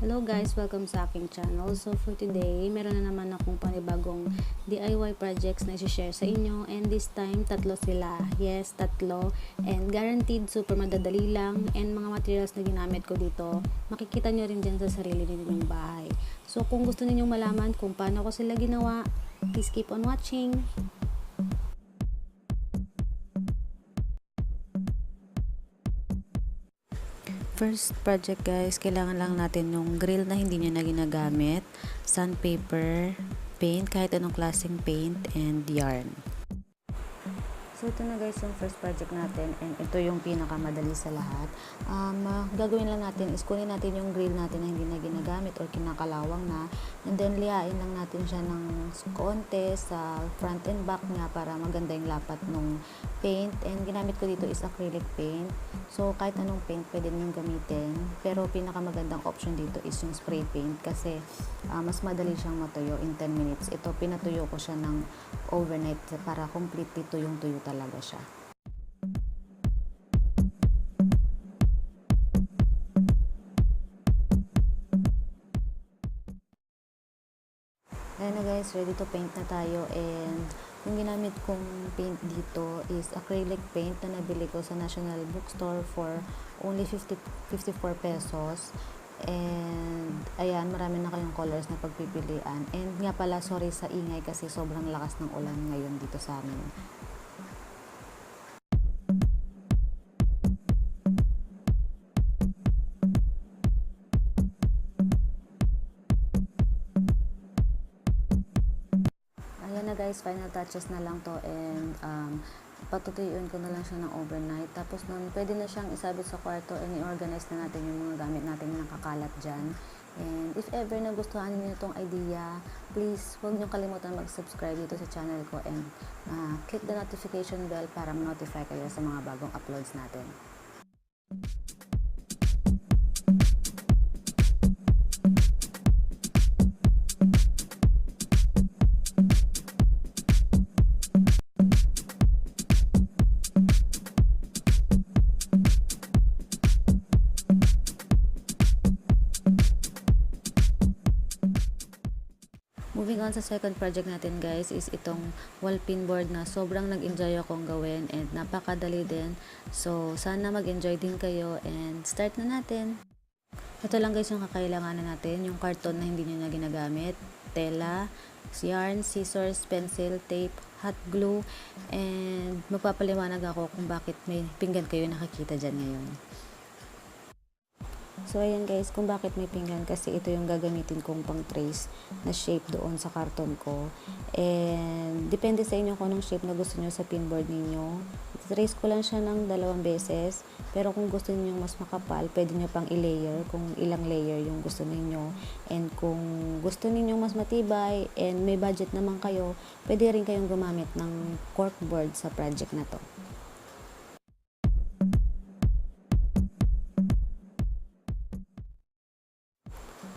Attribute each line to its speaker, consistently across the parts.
Speaker 1: Hello guys, welcome sa aking channel. So for today, meron na naman akong panibagong DIY projects na i-share sa inyo, and this time tatlo sila. Yes, tatlo, and guaranteed super madadali lang, and mga materials na ginamit ko dito makikita nyo rin dyan sa sarili ninyong bahay. So kung gusto ninyong malaman kung paano ko sila ginawa, please keep on watching. First project guys, kailangan lang natin yung grill na hindi nyo na ginagamit, sandpaper, paint, kahit anong klaseng paint, and yarn. So ito na guys yung first project natin, and ito yung pinakamadali sa lahat. Gagawin lang natin is kunin natin yung grill natin na hindi na ginagamit or kinakalawang na, and then liyain lang natin siya ng konti sa front and back niya para maganda yung lapat ng paint. And ginamit ko dito is acrylic paint, so kahit anong paint pwede nyo gamitin, pero pinakamagandang option dito is yung spray paint kasi mas madali siyang matuyo in 10 minutes. Ito pinatuyo ko siya ng overnight para completely tuyong-tuyo talaga siya. Ayan na guys, ready to paint na tayo, and yung ginamit kong paint dito is acrylic paint na nabili ko sa National Bookstore for only 54 pesos. And ayan, marami na kayong colors na pagpipilian. And nga pala, sorry sa ingay kasi sobrang lakas ng ulan ngayon dito sa amin. Ayan na guys, final touches na lang to, and patutuyuin ko na lang siya ng overnight. Tapos nun, pwede na siyang isabit sa kwarto, and i-organize na natin yung mga gamit natin na nakakalat dyan. And if ever nagustuhan niyo itong idea, please huwag niyo kalimutan mag-subscribe dito sa channel ko, and click the notification bell para ma-notify kayo sa mga bagong uploads natin. Moving on sa second project natin guys is itong wall pin board na sobrang nag-enjoy akong gawin, and napakadali din. So sana mag-enjoy din kayo, and start na natin. Ito lang guys yung kakailanganan natin, yung karton na hindi nyo na ginagamit, tela, yarn, scissors, pencil, tape, hot glue, and magpapaliwanag ako kung bakit may pinggan kayo nakikita dyan ngayon. So ayan guys, kung bakit may pinggan, kasi ito yung gagamitin kong pang trace na shape doon sa karton ko. And depende sa inyo kung anong shape na gusto nyo sa pinboard ninyo. Trace ko lang siya ng 2 beses, pero kung gusto niyo mas makapal, pwede nyo pang i-layer kung ilang layer yung gusto niyo. And kung gusto niyo mas matibay and may budget naman kayo, pwede rin kayong gumamit ng corkboard sa project na to.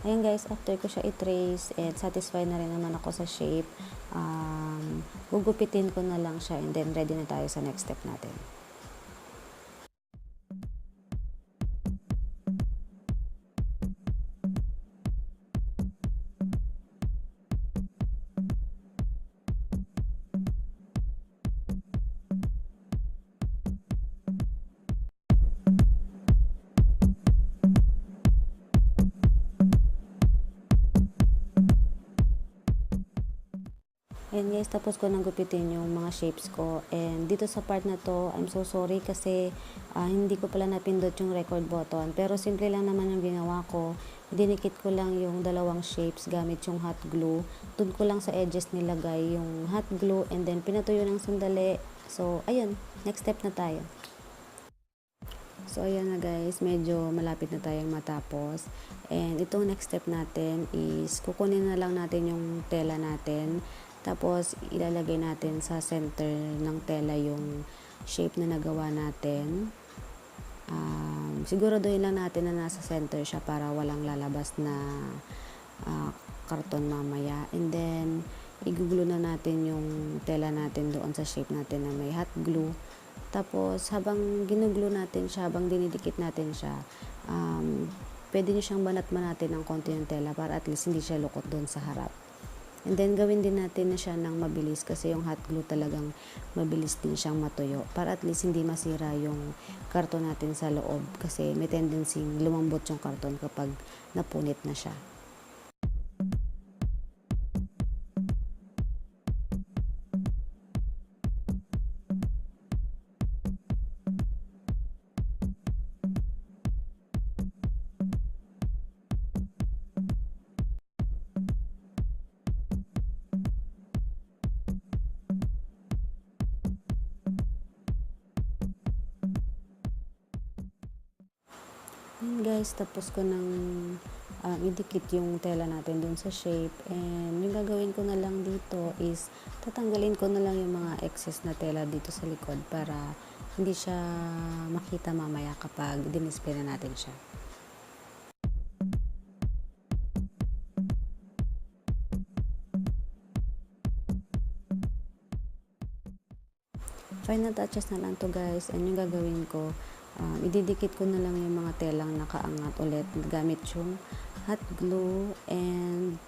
Speaker 1: Ayan guys, after ko siya i-trace and satisfied na rin naman ako sa shape, gugupitin ko na lang siya, and then ready na tayo sa next step natin. And guys, tapos ko nang gupitin yung mga shapes ko. And dito sa part na to, I'm so sorry kasi hindi ko pala napindot yung record button. Pero simple lang naman yung ginawa ko. Dinikit ko lang yung dalawang shapes gamit yung hot glue. Doon ko lang sa edges nilagay yung hot glue, and then pinatuyo ng sandali. So, ayun, next step na tayo. So, ayan na guys, medyo malapit na tayong matapos. And itong next step natin is kukunin na lang natin yung tela natin. Tapos, ilalagay natin sa center ng tela yung shape na nagawa natin. Siguraduhin lang natin na nasa center siya para walang lalabas na karton mamaya. And then, i-glue na natin yung tela natin doon sa shape natin na may hot glue. Tapos, habang ginuglue natin siya, habang dinidikit natin siya, pwede nyo siyang banat-manatin ng konti ng tela para at least hindi siya lukot doon sa harap. And then, gawin din natin na siya ng mabilis kasi yung hot glue talagang mabilis din siyang matuyo para at least hindi masira yung karton natin sa loob kasi may tendency lumambot yung karton kapag napunit na siya. And guys, tapos ko nang idikit yung tela natin dun sa shape. And yung gagawin ko na lang dito is tatanggalin ko na lang yung mga excess na tela dito sa likod para hindi siya makita mamaya kapag dinisplay na natin siya. Final touches na lang to guys, and yung gagawin ko, ididikit ko na lang yung mga telang nakaangat ulit gamit yung hot glue, and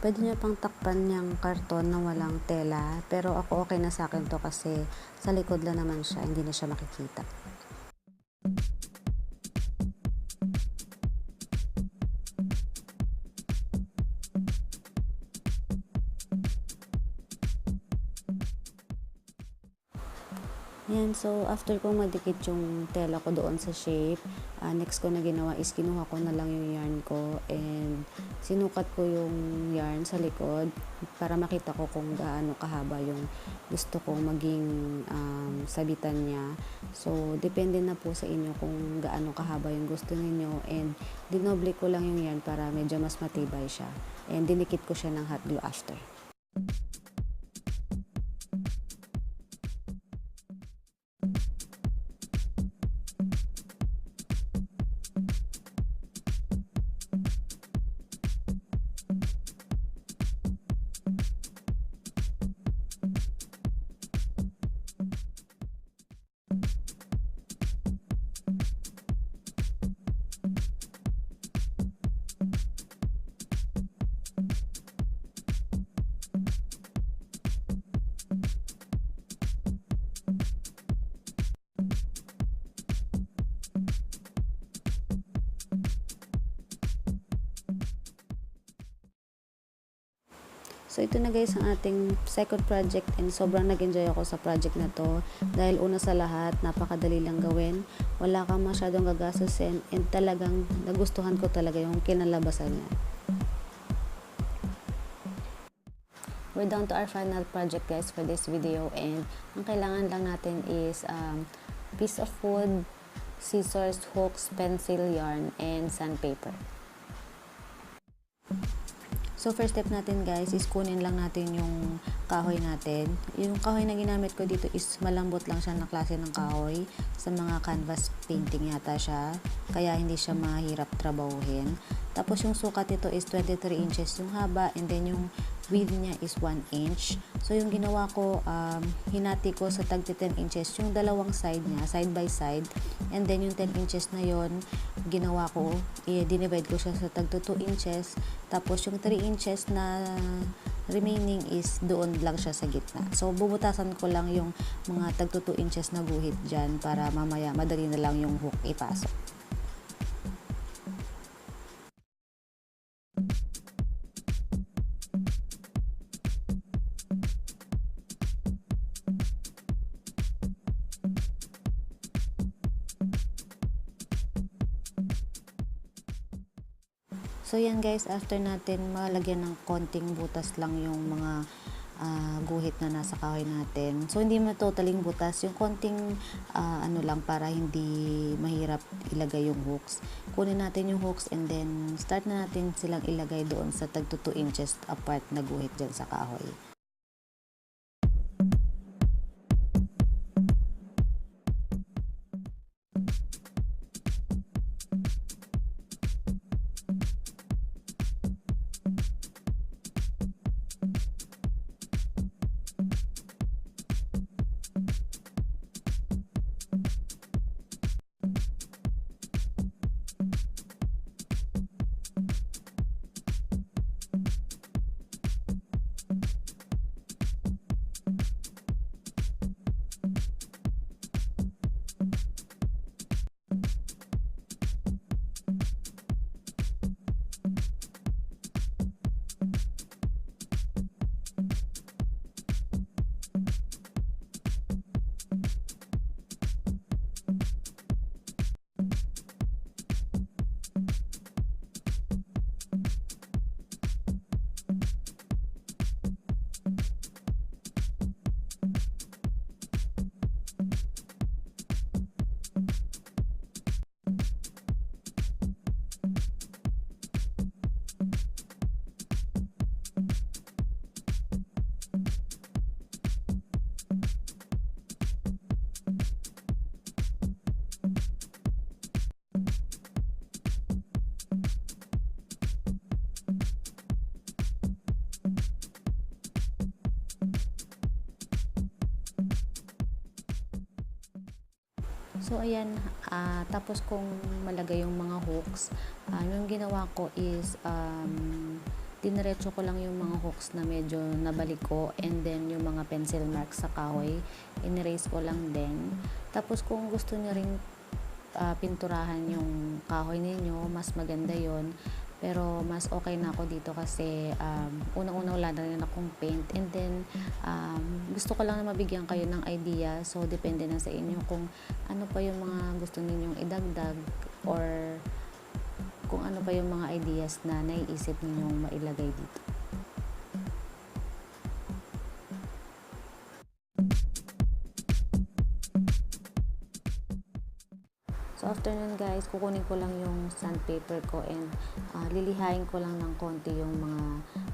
Speaker 1: pwede nyo pang takpan yung karton na walang tela, pero ako okay na sa akin to kasi sa likod lang naman siya, hindi na siya makikita. Yan, so after kong madikit yung tela ko doon sa shape, next ko na ginawa is kinuha ko na lang yung yarn ko and sinukat ko yung yarn sa likod para makita ko kung gaano kahaba yung gusto kong maging sabitan niya. So, depende na po sa inyo kung gaano kahaba yung gusto ninyo, and dinoble ko lang yung yarn para medyo mas matibay siya, and dinikit ko siya ng hot glue after. So, ito na guys ang ating second project, and sobrang nag-enjoy ako sa project na to dahil una sa lahat, napakadali lang gawin. Wala kang masyadong gagastusin, and talagang nagustuhan ko talaga yung kinalabasan niya. We're down to our final project guys for this video, and ang kailangan lang natin is piece of wood, scissors, hooks, pencil, yarn, and sandpaper. So, first step natin guys is kunin lang natin yung kahoy natin. Yung kahoy na ginamit ko dito is malambot lang siya na klase ng kahoy. Sa mga canvas painting yata siya, kaya hindi siya mahirap trabahuhin. Tapos yung sukat nito is 23 inches yung haba, and then yung width niya is 1 inch. So, yung ginawa ko, hinati ko sa tag 10 inches yung dalawang side niya, side by side. And then, yung 10 inches na yon ginawa ko, dinivide ko siya sa tag 2 inches. Tapos, yung 3 inches na remaining is doon lang siya sa gitna. So, bubutasan ko lang yung mga tag 2 inches na guhit dyan para mamaya madali na lang yung hook ipasok. So, yan guys, after natin malagyan ng konting butas lang yung mga guhit na nasa kahoy natin. So, hindi mo totaling butas. Yung konting ano lang para hindi mahirap ilagay yung hooks. Kunin natin yung hooks, and then start na natin silang ilagay doon sa tag 2 inches apart na guhit dyan sa kahoy. So ayan, tapos kung malagay yung mga hooks, yung ginawa ko is diniretso ko lang yung mga hooks na medyo nabaliko, and then yung mga pencil marks sa kahoy, in-erase ko lang din. Tapos kung gusto niyo ring pinturahan yung kahoy ninyo, mas maganda yon. Pero mas okay na ako dito kasi unang-una wala na rin akong paint, and then gusto ko lang na mabigyan kayo ng idea. So depende na sa inyo kung ano pa yung mga gusto ninyong idagdag, or kung ano pa yung mga ideas na naiisip ninyong mailagay dito. So after nun guys, kukunin ko lang yung sandpaper ko, and lilihain ko lang ng konti yung mga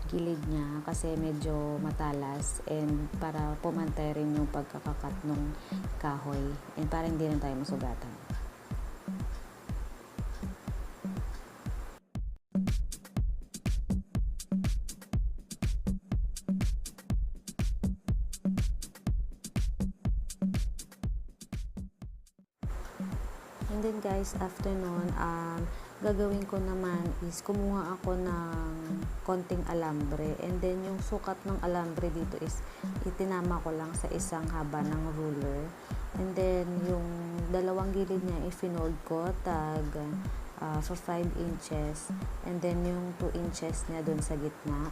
Speaker 1: gilid niya kasi medyo matalas, and para pumantay rin yung pagkakakat ng kahoy, and para hindi rin tayo masugatan. And then guys, after nun, gagawin ko naman is kumuha ako ng konting alambre, and then yung sukat ng alambre dito is itinama ko lang sa isang haba ng ruler, and then yung dalawang gilid niya i-finold ko for 5 inches, and then yung 2 inches niya dun sa gitna.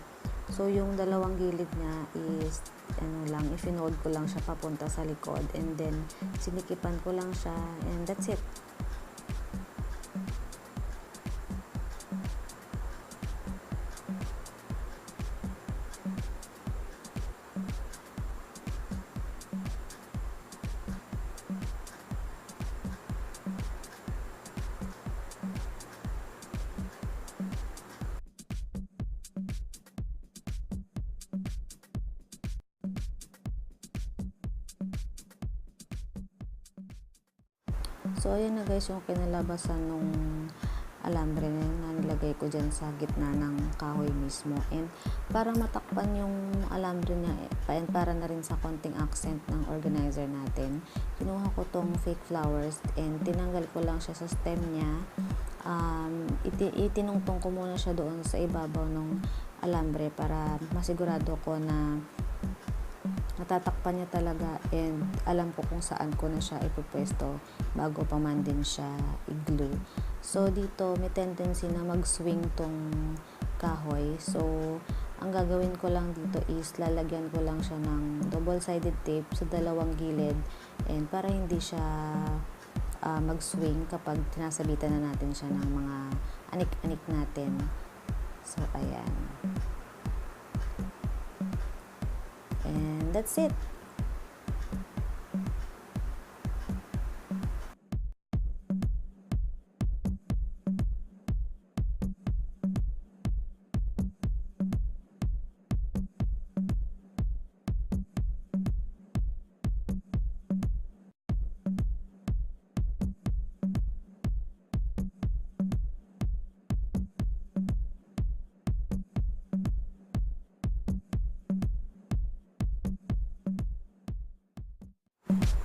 Speaker 1: So yung dalawang gilid niya is i-finold ko lang siya papunta sa likod, and then sinikipan ko lang siya, and that's it. So, ayan na guys yung kinalabasan nung alambre na nilagay ko dyan sa gitna ng kahoy mismo. And para matakpan yung alambre niya, and para na rin sa konting accent ng organizer natin, kinuha ko tong fake flowers, and tinanggal ko lang siya sa stem niya. Itinungtong ko muna siya doon sa ibabaw ng alambre para masigurado ko na natatakpan niya talaga, and alam ko kung saan ko na siya ipupwesto bago pa man din siya i-glue. So dito may tendency na mag-swing tong kahoy, so ang gagawin ko lang dito is lalagyan ko lang siya ng double-sided tape sa dalawang gilid, and para hindi siya mag-swing kapag tinasabitan na natin siya ng mga anik-anik natin. So ayan. And that's it.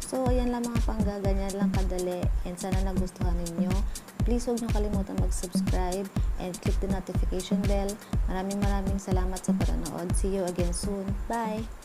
Speaker 1: So, ayan lang mga panggaganyan lang kadali, and sana nagustuhan ninyo. Please huwag nyo kalimutan mag-subscribe and click the notification bell. Maraming salamat sa panonood. See you again soon. Bye!